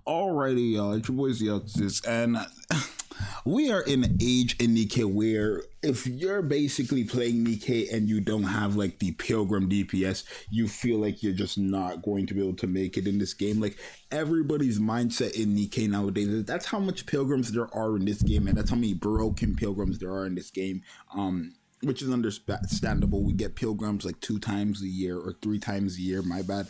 Alrighty, y'all, it's your boy Zxous, and we are in an age in Nikke where if you're basically playing Nikke and you don't have like the Pilgrim DPS, you feel like you're just not going to be able to make it in this game. Like everybody's mindset in Nikke nowadays is that's how much Pilgrims there are in this game, and that's how many broken Pilgrims there are in this game. Which is understandable. We get pilgrims like 2 times a year or 3 times a year, my bad.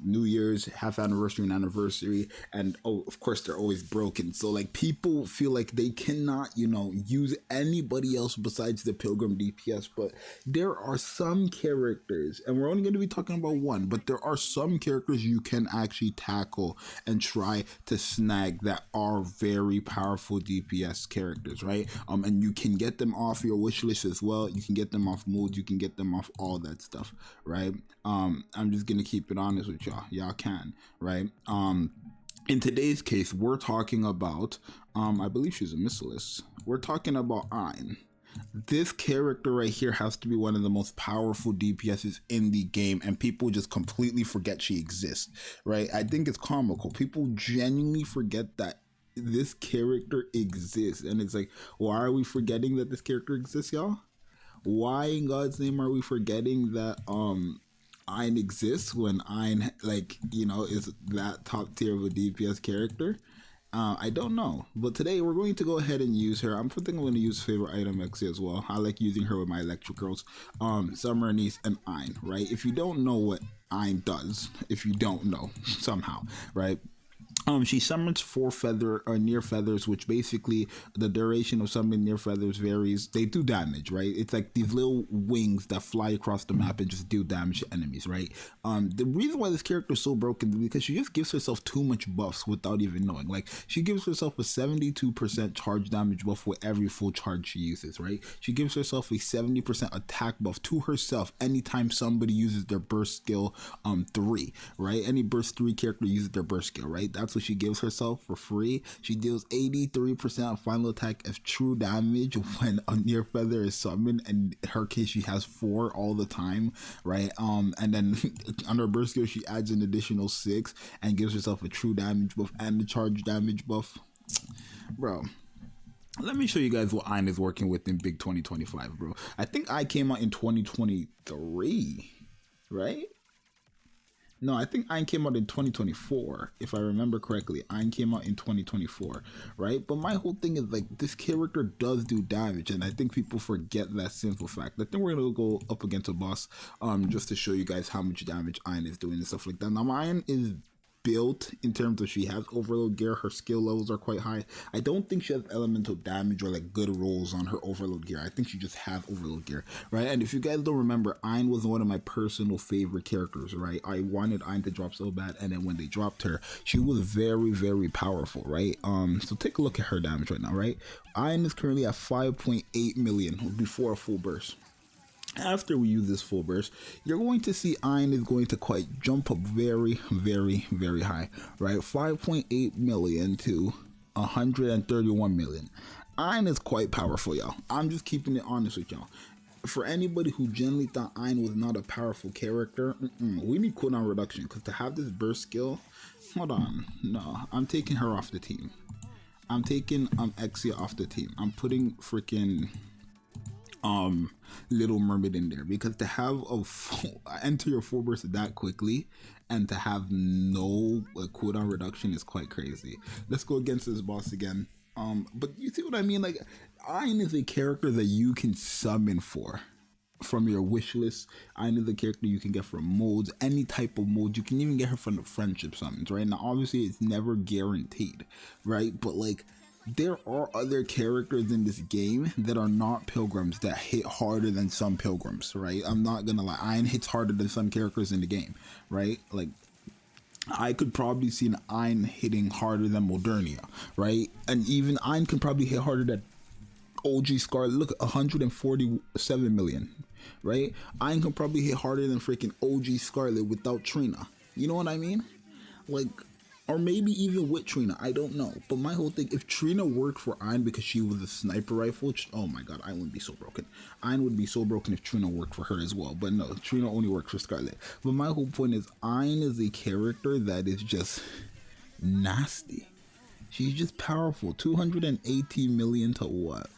New Year's, half anniversary and anniversary, and oh, of course they're always broken. So like people feel like they cannot, use anybody else besides the pilgrim DPS. But there are some characters, and we're only going to be talking about one, but there are some characters you can actually tackle and try to snag that are very powerful DPS characters, right? And you can get them off your wish list as well. You can get them off modes, you can get them off all that stuff, right? I'm just gonna keep it honest with y'all can, right? In today's case, we're talking about I believe she's a missilist. We're talking about Ein. This character right here has to be one of the most powerful DPSs in the game, and people just completely forget she exists, right? I think it's comical. People genuinely forget that this character exists, and it's like, why are we forgetting that this character exists, y'all? Why in God's name are we forgetting that Ein exists when Ein, is that top tier of a DPS character? I don't know, but today we're going to go ahead and use her. I'm going to use favorite item X as well. I like using her with my electric girls, Summer, Niece, and Ein, right? If you don't know what Ein does, if you don't know somehow, right? She summons 4 feather or near feathers, which basically the duration of summoning near feathers varies. They do damage, right? It's like these little wings that fly across the map and just do damage to enemies, right? The reason why this character is so broken is because she just gives herself too much buffs without even knowing. Like she gives herself a 72% charge damage buff with every full charge she uses, right? She gives herself a 70% attack buff to herself anytime somebody uses their burst skill 3, right? Any burst 3 character uses their burst skill, right? That's what she gives herself for free. She deals 83% of final attack of true damage when a near feather is summoned, and in her case she has 4 all the time, right? And then on her burst skill she adds an additional 6 and gives herself a true damage buff and the charge damage buff. Bro, let me show you guys what Ein is working with in big 2025, bro. I think I came out in 2023, right? No, I think Ein came out in 2024, if I remember correctly. Ein came out in 2024, right? But my whole thing is like this character does do damage, and I think people forget that simple fact. I think we're gonna go up against a boss, just to show you guys how much damage Ein is doing and stuff like that. Now, Ein is built in terms of she has overload gear. Her skill levels are quite high. I don't think she has elemental damage or like good rolls on her overload gear. I think she just has overload gear, right? And if you guys don't remember, Ein was one of my personal favorite characters, right? I wanted Ein to drop so bad, and then when they dropped her, she was very, very powerful, right? So take a look at her damage right now, right? Ein is currently at 5.8 million before a full burst. After we use this full burst, you're going to see Ein is going to quite jump up very, very, very high, right? 5.8 million to 131 million. Ein is quite powerful, y'all. I'm just keeping it honest with y'all. For anybody who generally thought Ein was not a powerful character, we need cooldown reduction, because to have this burst skill, hold on, no, I'm taking her off the team. I'm taking Exia off the team. I'm putting freaking Little Mermaid in there, because to have enter your full burst that quickly and to have no cooldown reduction is quite crazy. Let's go against this boss again. But you see what I mean? Like Ein is a character that you can summon from your wish list. Ein is a character you can get from modes, any type of mode. You can even get her from the friendship summons, right? Now obviously it's never guaranteed, right? But like there are other characters in this game that are not pilgrims that hit harder than some pilgrims, right? I'm not gonna lie, Ein hits harder than some characters in the game, right? Like I could probably see an Ein hitting harder than Modernia, right? And even Ein can probably hit harder than OG Scarlet. Look, 147 million, right? Ein can probably hit harder than freaking OG Scarlet without Trina. You know what I mean? Like, or maybe even with Trina, I don't know. But my whole thing, if Trina worked for Ein because she was a sniper rifle, oh my god, Ein would be so broken. Ein would be so broken if Trina worked for her as well. But no, Trina only works for Scarlet. But my whole point is, Ein is a character that is just nasty. She's just powerful. 218 million to what?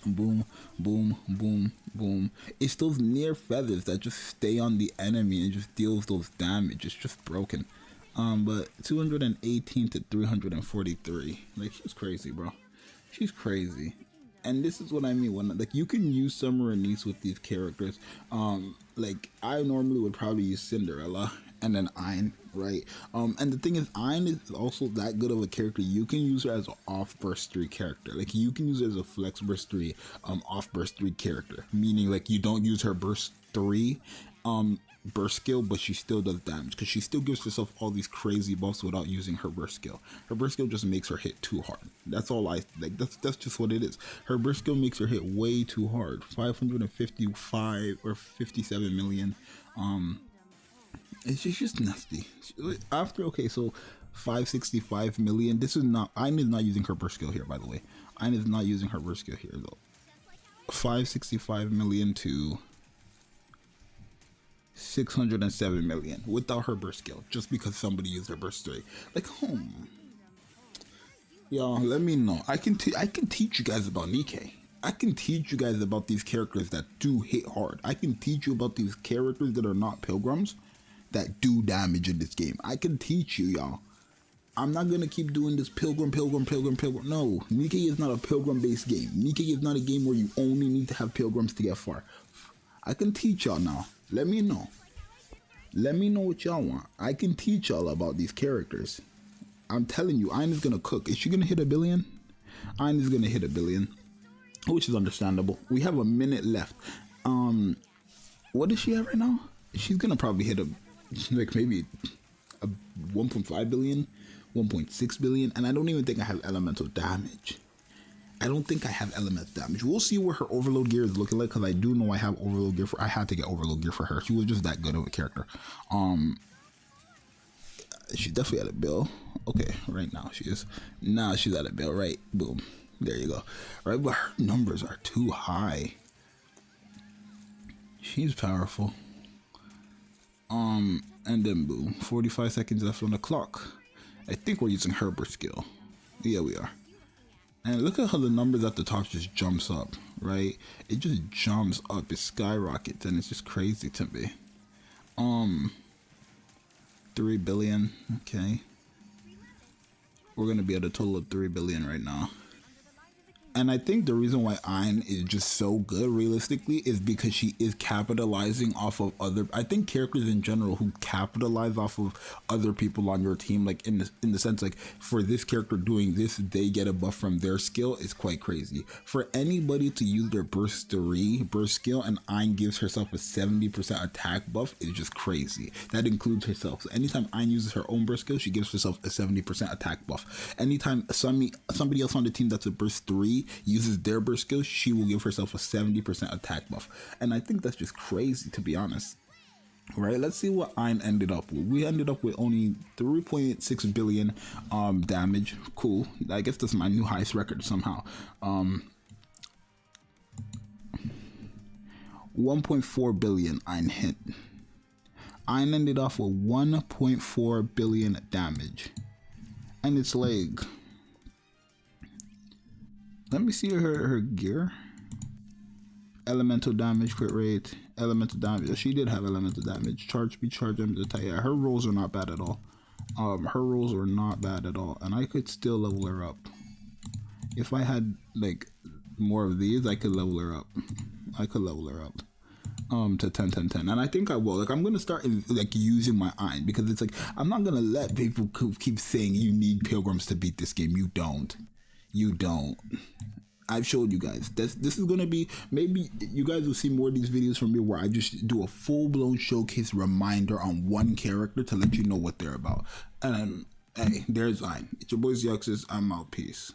Boom, boom, boom, boom. It's those near feathers that just stay on the enemy and just deals those damage. It's just broken. But 218 to 343. Like, she's crazy, bro. She's crazy. And this is what I mean when, like, you can use Summer and Niece with these characters. Like, I normally would probably use Cinderella and then Ein, right? And the thing is, Ein is also that good of a character. You can use her as an off burst 3 character. Like, you can use her as a flex burst 3, off burst 3 character. Meaning, like, you don't use her burst 3, burst skill, but she still does damage because she still gives herself all these crazy buffs without using her burst skill. Her burst skill just makes her hit too hard. That's all I like. That's just what it is. Her burst skill makes her hit way too hard. 555 or 57 million. It's just nasty. After, okay, so 565 million. This is not, Ein is not using her burst skill here, by the way. Ein is not using her burst skill here though. 565 million to 607 million without her burst skill, just because somebody used her burst 3. Like, y'all, let me know. I can teach you guys about Nikke. I can teach you guys about these characters that do hit hard. I can teach you about these characters that are not pilgrims that do damage in this game. I can teach you, y'all. I'm not gonna keep doing this pilgrim. No, Nikke is not a pilgrim based game. Nikke is not a game where you only need to have pilgrims to get far. I can teach y'all now. Let me know. Let me know what y'all want. I can teach y'all about these characters. I'm telling you, Ein is gonna cook. Is she gonna hit 1 billion? Ein is gonna hit 1 billion, which is understandable. We have a minute left. What is she at right now? She's gonna probably hit like maybe a 1.5 billion, 1.6 billion, and I don't even think I have elemental damage. I don't think I have elemental damage. We'll see what her overload gear is looking like, because I do know I have overload gear for. I had to get overload gear for her. She was just that good of a character. She's definitely at a bill. Okay, right now she is. Now she's at a bill. Right, boom. There you go. Right, but her numbers are too high. She's powerful. And then boom, 45 seconds left on the clock. I think we're using her burst skill. Yeah, we are. And look at how the numbers at the top just jumps up, right? It just jumps up, it skyrockets, and it's just crazy to me. 3 billion, okay. We're gonna be at a total of 3 billion right now. And I think the reason why Ein is just so good realistically is because she is capitalizing off of other, I think characters in general who capitalize off of other people on your team, like in the sense, like for this character doing this, they get a buff from their skill, is quite crazy. For anybody to use their burst skill and Ein gives herself a 70% attack buff is just crazy. That includes herself. So anytime Ein uses her own burst skill, she gives herself a 70% attack buff. Anytime somebody else on the team that's a burst 3 uses their burst skill, she will give herself a 70% attack buff. And I think that's just crazy, to be honest. Right, let's see what Ein ended up with. We ended up with only 3.6 billion damage. Cool. I guess that's my new highest record somehow. 1.4 billion Ein hit. Ein ended off with 1.4 billion damage. And it's like, let me see her gear. Elemental damage, crit rate, elemental damage. She did have elemental damage. Charge speed, charge attack. Yeah, her rolls are not bad at all. Her rolls are not bad at all, and I could still level her up. If I had like more of these, I could level her up. To 10, 10, 10, and I think I will. Like, I'm gonna start like using my Ein, because it's like I'm not gonna let people keep saying you need pilgrims to beat this game. You don't. I've showed you guys. This is gonna be, maybe you guys will see more of these videos from me where I just do a full-blown showcase reminder on one character to let you know what they're about. And hey, there's Ein. It's your boy Zxous. I'm out. Peace.